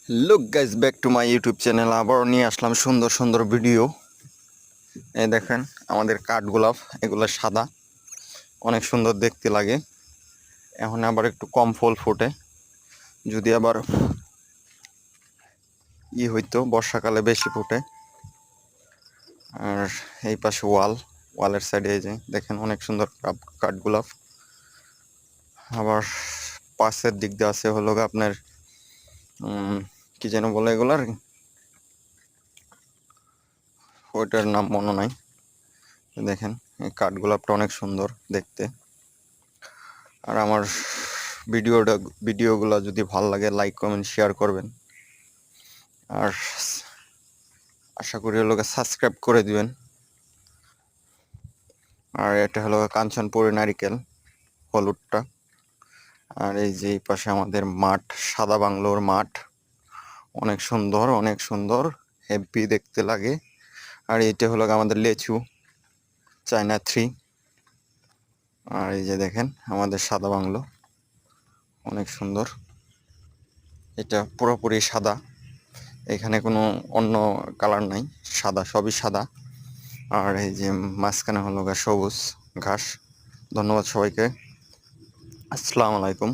Look guys back to my YouTube channel. আবার নিয়ে আসলাম সুন্দর সুন্দর ভিডিও। এই দেখেন আমাদের কাঠগোলাপ, এগুলো সাদা, অনেক সুন্দর দেখতে লাগে। এখন আবার একটু কম ফুল ফোটে, যদি আবার হইতো বর্ষাকালে বেশি ফোটে। আর এই পাশে ওয়ালের সাইডে এই যে দেখেন অনেক সুন্দর কাঠগোলাপ। আবার পাশের দিক দিয়ে আছে হলো আপনার কি যেন বলে এগুলার, ওইটার নাম মনে নাই। দেখেন এই কাঠগোলাপটা অনেক সুন্দর দেখতে। আর আমার ভিডিওগুলো যদি ভালো লাগে লাইক কমেন্ট শেয়ার করবেন, আর আশা করি হলো সাবস্ক্রাইব করে দিবেন। আর এটা হলো কাঞ্চনপুরি নারিকেল, হলুদটা। আর এই যে এই পাশে আমাদের মাঠ, সাদা বাংলোর মাঠ, অনেক সুন্দর অনেক সুন্দর, হেভি দেখতে লাগে। আর এইটা হলো আমাদের লেচু, চায়না 3। আর এই যে দেখেন আমাদের সাদা বাংলো, অনেক সুন্দর। এটা পুরোপুরি সাদা, এখানে কোনো অন্য কালার নাই, সাদা, সবই সাদা। আর এই যে মাঝখানে হলো সবুজ ঘাস। ধন্যবাদ সবাইকে, আসসালামু আলাইকুম।